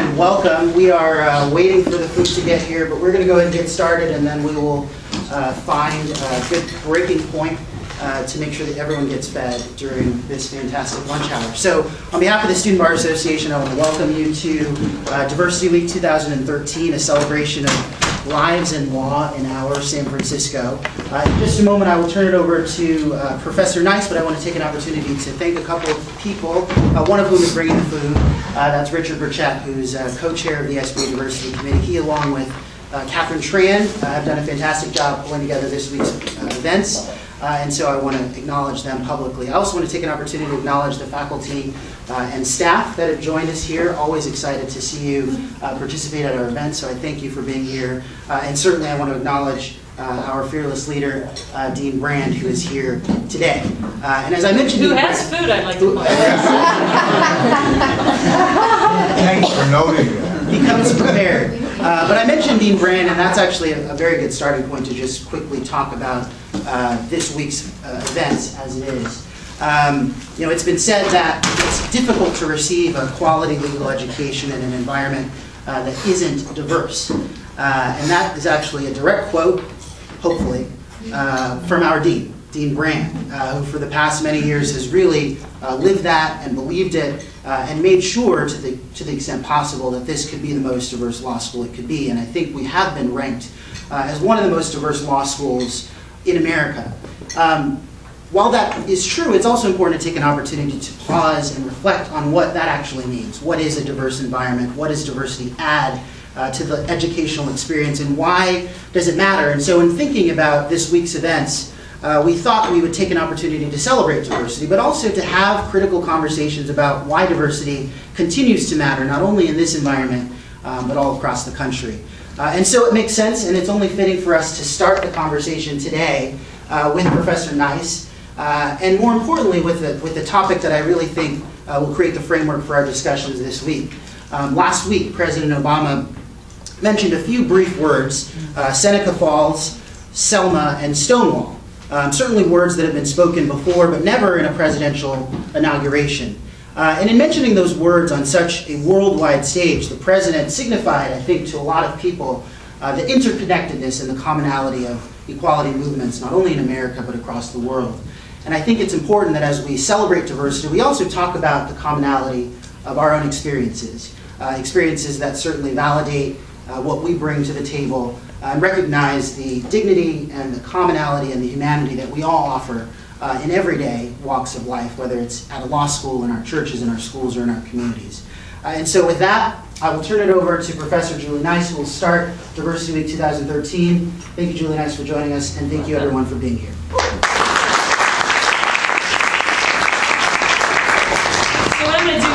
and welcome. We are waiting for the food to get here, but we're going to go ahead and get started, and then we will find a good breaking point to make sure that everyone gets fed during this fantastic lunch hour. So, on behalf of the Student Bar Association, I want to welcome you to DiverCity Week 2013, a celebration of lives and law in our San Francisco. In just a moment, I will turn it over to Professor Nice, but I want to take an opportunity to thank a couple of people, one of whom is bringing the food. That's Richard Burchett, who's co-chair of the SBA Diversity Committee. He, along with Catherine Tran, have done a fantastic job pulling together this week's events. And so I want to acknowledge them publicly. I also want to take an opportunity to acknowledge the faculty and staff that have joined us here. Always excited to see you participate at our events, so I thank you for being here. And certainly I want to acknowledge our fearless leader, Dean Brand, who is here today. And as I mentioned— Who has food, I'd like to point out. Thanks for noting that. He comes prepared. But I mentioned Dean Brand, and that's actually a very good starting point to just quickly talk about this week's events as it is. You know, it's been said that it's difficult to receive a quality legal education in an environment that isn't diverse. And that is actually a direct quote, hopefully, from our dean, Dean Brand, who for the past many years has really lived that and believed it and made sure to the extent possible that this could be the most diverse law school it could be. And I think we have been ranked as one of the most diverse law schools in America. While that is true, it's also important to take an opportunity to pause and reflect on what that actually means. What is a diverse environment? What does diversity add to the educational experience, and why does it matter? And so in thinking about this week's events, we thought we would take an opportunity to celebrate diversity, but also to have critical conversations about why diversity continues to matter, not only in this environment, but all across the country. And so it makes sense, and it's only fitting for us to start the conversation today with Professor Nice, and more importantly with the topic that I really think will create the framework for our discussions this week. Last week, President Obama mentioned a few brief words: Seneca Falls, Selma, and Stonewall. Certainly words that have been spoken before, but never in a presidential inauguration. And in mentioning those words on such a worldwide stage, the president signified, I think, to a lot of people, the interconnectedness and the commonality of equality movements, not only in America, but across the world. And I think it's important that as we celebrate diversity, we also talk about the commonality of our own experiences, experiences that certainly validate what we bring to the table, and recognize the dignity and the commonality and the humanity that we all offer in everyday walks of life, whether it's at a law school, in our churches, in our schools, or in our communities. And so with that, I will turn it over to Professor Julie Nice, who will start Diversity Week 2013. Thank you, Julie Nice, for joining us, and thank you, everyone, for being here.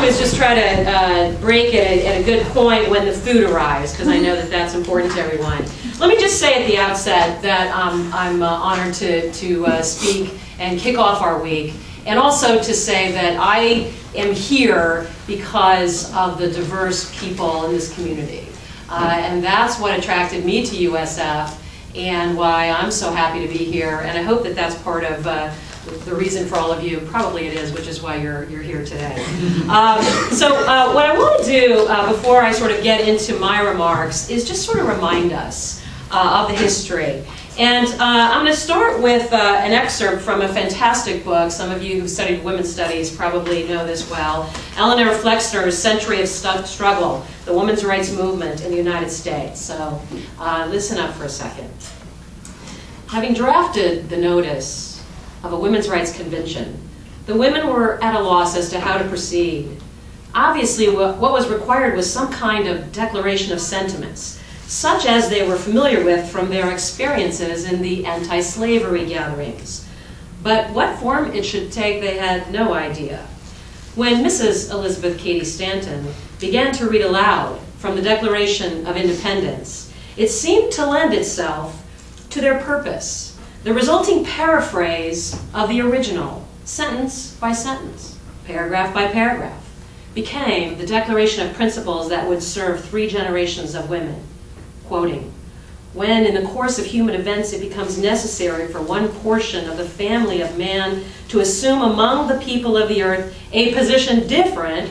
Is just try to break it at a good point when the food arrives, because I know that that's important to everyone. Let me just say at the outset that I'm honored to speak and kick off our week, and also to say that I am here because of the diverse people in this community. And that's what attracted me to USF and why I'm so happy to be here, and I hope that that's part of the reason for all of you. Probably it is, which is why you're here today. So what I want to do before I sort of get into my remarks is just sort of remind us of the history. And I'm going to start with an excerpt from a fantastic book. Some of you who've studied women's studies probably know this well. Eleanor Flexner's Century of Struggle, the Women's Rights Movement in the United States. So listen up for a second. Having drafted the notice of a women's rights convention, the women were at a loss as to how to proceed. Obviously, what was required was some kind of declaration of sentiments, such as they were familiar with from their experiences in the anti-slavery gatherings. But what form it should take, they had no idea. When Mrs. Elizabeth Cady Stanton began to read aloud from the Declaration of Independence, it seemed to lend itself to their purpose. The resulting paraphrase of the original, sentence by sentence, paragraph by paragraph, became the declaration of principles that would serve 3 generations of women. Quoting, "When in the course of human events it becomes necessary for one portion of the family of man to assume among the people of the earth a position different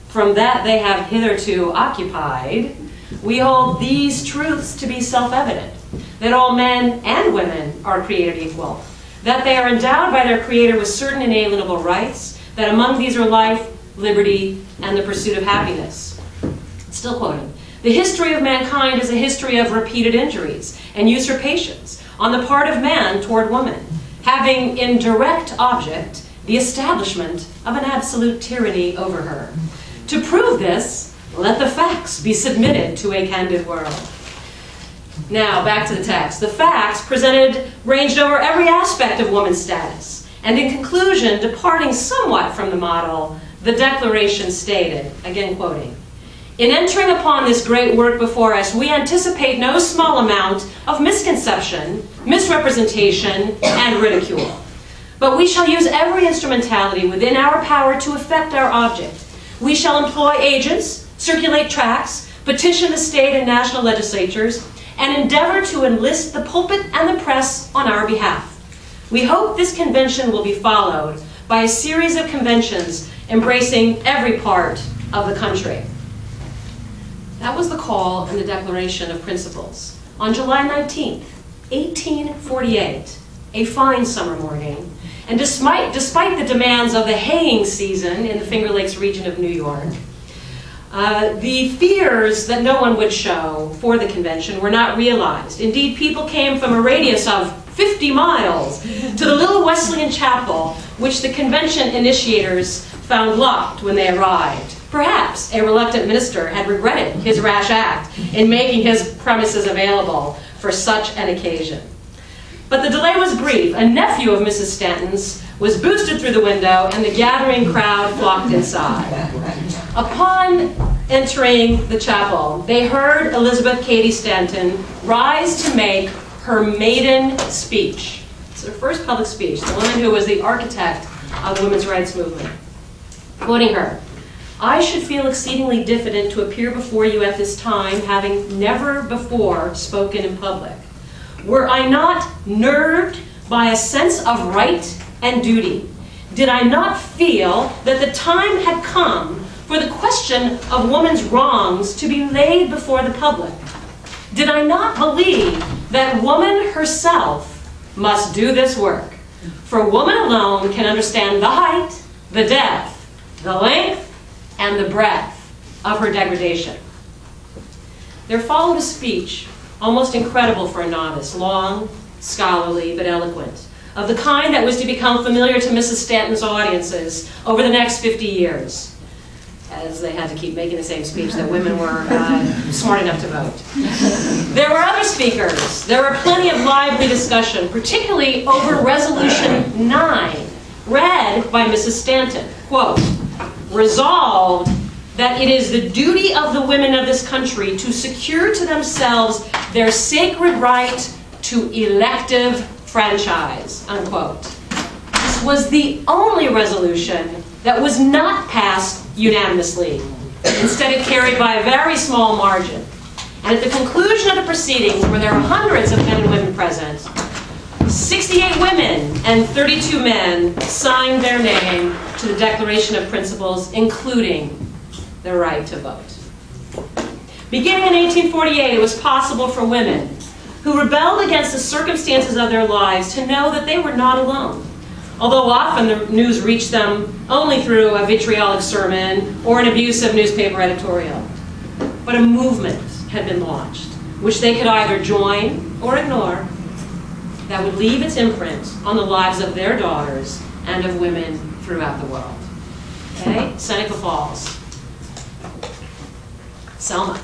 from that they have hitherto occupied, we hold these truths to be self-evident, that all men and women are created equal, that they are endowed by their Creator with certain inalienable rights, that among these are life, liberty, and the pursuit of happiness. Still quoting. The history of mankind is a history of repeated injuries and usurpations on the part of man toward woman, having in direct object the establishment of an absolute tyranny over her. To prove this, let the facts be submitted to a candid world. Now, back to the text. The facts presented ranged over every aspect of woman's status, and in conclusion, departing somewhat from the model, the Declaration stated, again quoting, "In entering upon this great work before us, we anticipate no small amount of misconception, misrepresentation, and ridicule. But we shall use every instrumentality within our power to effect our object. We shall employ agents, circulate tracts, petition the state and national legislatures, and endeavor to enlist the pulpit and the press on our behalf. We hope this convention will be followed by a series of conventions embracing every part of the country." That was the call in the Declaration of Principles. On July 19th, 1848, a fine summer morning, and despite the demands of the haying season in the Finger Lakes region of New York, the fears that no one would show for the convention were not realized. Indeed, people came from a radius of 50 miles to the little Wesleyan chapel, which the convention initiators found locked when they arrived. Perhaps a reluctant minister had regretted his rash act in making his premises available for such an occasion. But the delay was brief. A nephew of Mrs. Stanton's was boosted through the window, and the gathering crowd flocked inside. Upon entering the chapel, they heard Elizabeth Cady Stanton rise to make her maiden speech. It's her first public speech, the woman who was the architect of the women's rights movement. Quoting her, "I should feel exceedingly diffident to appear before you at this time, having never before spoken in public. Were I not nerved by a sense of right and duty, did I not feel that the time had come for the question of woman's wrongs to be laid before the public, did I not believe that woman herself must do this work, for woman alone can understand the height, the depth, the length, and the breadth of her degradation." There followed a speech, almost incredible for a novice, long, scholarly, but eloquent, of the kind that was to become familiar to Mrs. Stanton's audiences over the next 50 years, as they had to keep making the same speech that women were smart enough to vote. There were other speakers. There were plenty of lively discussion, particularly over Resolution 9, read by Mrs. Stanton. Quote, "Resolved that it is the duty of the women of this country to secure to themselves their sacred right to elective franchise," unquote. This was the only resolution that was not passed unanimously. Instead, it carried by a very small margin. And at the conclusion of the proceedings, where there were hundreds of men and women present, 68 women and 32 men signed their name to the Declaration of Principles, including the right to vote. Beginning in 1848, it was possible for women who rebelled against the circumstances of their lives to know that they were not alone, although often the news reached them only through a vitriolic sermon or an abusive newspaper editorial. But a movement had been launched, which they could either join or ignore, that would leave its imprint on the lives of their daughters and of women throughout the world. Okay? Seneca Falls. Selma.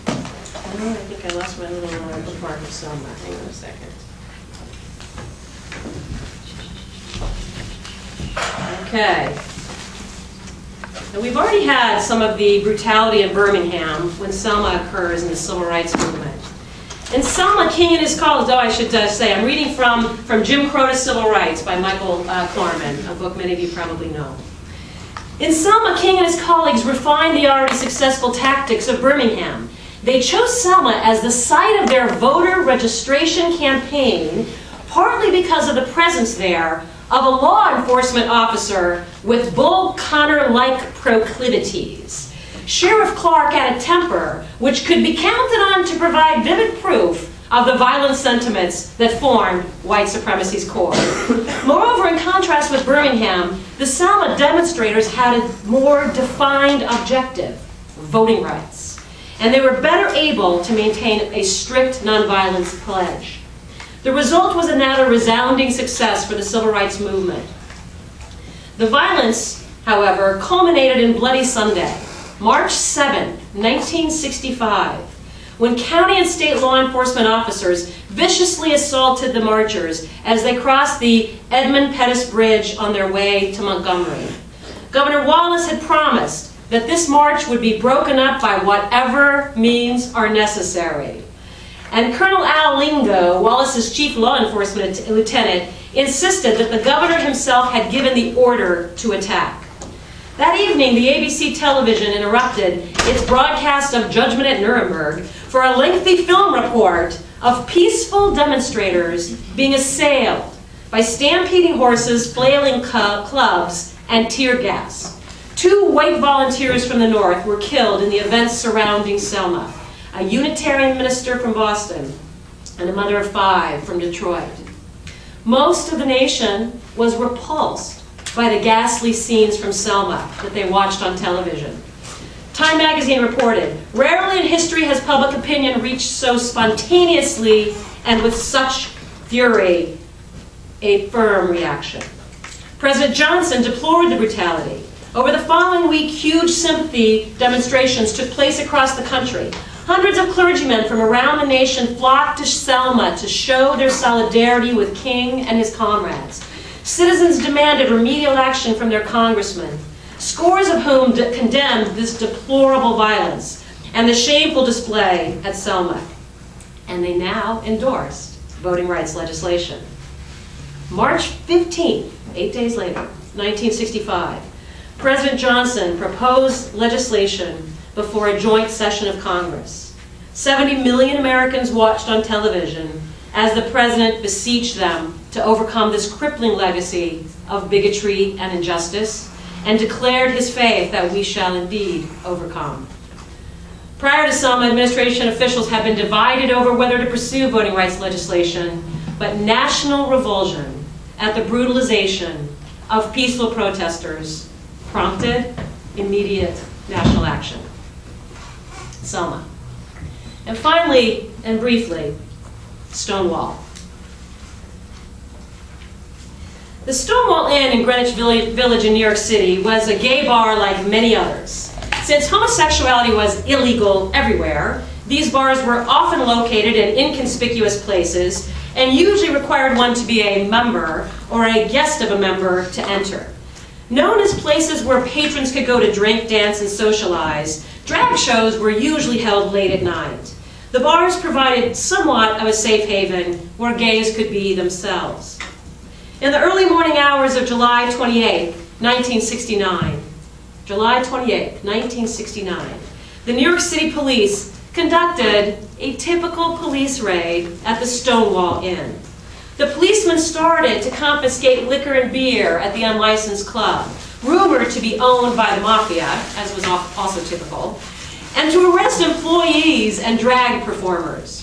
Oh, I think I lost my little bookmark of Selma. Hang on a second. Okay. Now, we've already had some of the brutality in Birmingham when Selma occurs in the civil rights movement. In Selma, King and his colleagues, I should say, I'm reading from Jim Crow to Civil Rights by Michael Klarman, a book many of you probably know. In Selma, King and his colleagues refined the already successful tactics of Birmingham. They chose Selma as the site of their voter registration campaign, partly because of the presence there of a law enforcement officer with Bull Connor-like proclivities. Sheriff Clark had a temper which could be counted on to provide vivid proof of the violent sentiments that formed white supremacy's core. Moreover, in contrast with Birmingham, the Selma demonstrators had a more defined objective: voting rights. And they were better able to maintain a strict nonviolence pledge. The result was another resounding success for the civil rights movement. The violence, however, culminated in Bloody Sunday, March 7, 1965, when county and state law enforcement officers viciously assaulted the marchers as they crossed the Edmund Pettus Bridge on their way to Montgomery. Governor Wallace had promised that this march would be broken up by whatever means are necessary. And Colonel Al Lingo, Wallace's chief law enforcement lieutenant, insisted that the governor himself had given the order to attack. That evening, the ABC television interrupted its broadcast of Judgment at Nuremberg for a lengthy film report of peaceful demonstrators being assailed by stampeding horses, flailing clubs, and tear gas. 2 white volunteers from the North were killed in the events surrounding Selma: a Unitarian minister from Boston and a mother of 5 from Detroit. Most of the nation was repulsed by the ghastly scenes from Selma that they watched on television. Time magazine reported, "Rarely in history has public opinion reached so spontaneously and with such fury a firm reaction." President Johnson deplored the brutality. Over the following week, huge sympathy demonstrations took place across the country. Hundreds of clergymen from around the nation flocked to Selma to show their solidarity with King and his comrades. Citizens demanded remedial action from their congressmen, scores of whom condemned this deplorable violence and the shameful display at Selma. And they now endorsed voting rights legislation. March 15th, 8 days later, 1965, President Johnson proposed legislation before a joint session of Congress. 70 million Americans watched on television as the president beseeched them to overcome this crippling legacy of bigotry and injustice, and declared his faith that we shall indeed overcome. Prior to Selma, administration officials had been divided over whether to pursue voting rights legislation, but national revulsion at the brutalization of peaceful protesters prompted immediate national action. Selma. And finally, and briefly, Stonewall. The Stonewall Inn in Greenwich Village in New York City was a gay bar like many others. Since homosexuality was illegal everywhere, these bars were often located in inconspicuous places and usually required one to be a member or a guest of a member to enter. Known as places where patrons could go to drink, dance, and socialize, drag shows were usually held late at night. The bars provided somewhat of a safe haven where gays could be themselves. In the early morning hours of July 28, 1969, July 28, 1969, the New York City Police conducted a typical police raid at the Stonewall Inn. The policemen started to confiscate liquor and beer at the unlicensed club, rumored to be owned by the mafia, as was also typical, and to arrest employees and drag performers.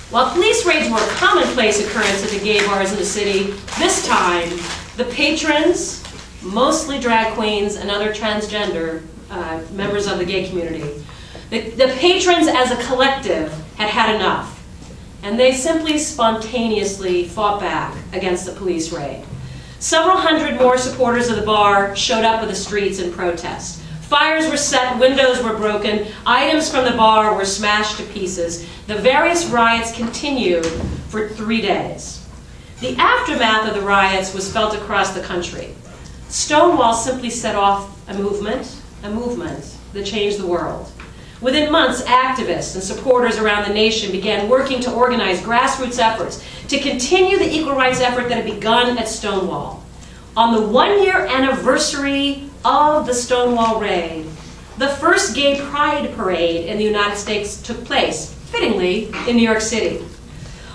While police raids were a commonplace occurrence at the gay bars in the city, this time, the patrons, mostly drag queens and other transgender members of the gay community, the patrons as a collective had had enough, and they simply spontaneously fought back against the police raid. Several hundred more supporters of the bar showed up in the streets in protest. Fires were set, windows were broken, items from the bar were smashed to pieces. The various riots continued for 3 days. The aftermath of the riots was felt across the country. Stonewall simply set off a movement that changed the world. Within months, activists and supporters around the nation began working to organize grassroots efforts to continue the equal rights effort that had begun at Stonewall. On the 1-year anniversary of the Stonewall raid, the first gay pride parade in the United States took place, fittingly, in New York City.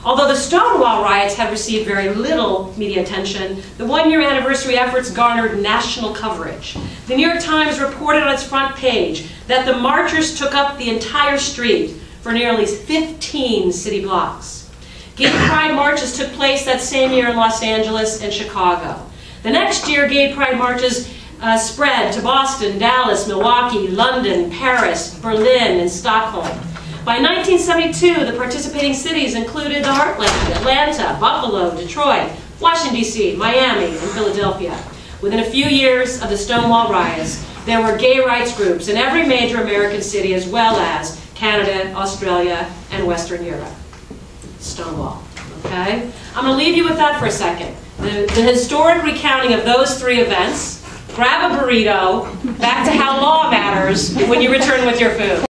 Although the Stonewall riots have received very little media attention, the one-year anniversary efforts garnered national coverage. The New York Times reported on its front page that the marchers took up the entire street for nearly 15 city blocks. Gay pride marches took place that same year in Los Angeles and Chicago. The next year, gay pride marches spread to Boston, Dallas, Milwaukee, London, Paris, Berlin, and Stockholm. By 1972, the participating cities included the Heartland, Atlanta, Buffalo, Detroit, Washington, D.C., Miami, and Philadelphia. Within a few years of the Stonewall riots, there were gay rights groups in every major American city, as well as Canada, Australia, and Western Europe. Stonewall, okay? I'm going to leave you with that for a second. The historic recounting of those three events. Grab a burrito, back to how law matters when you return with your food.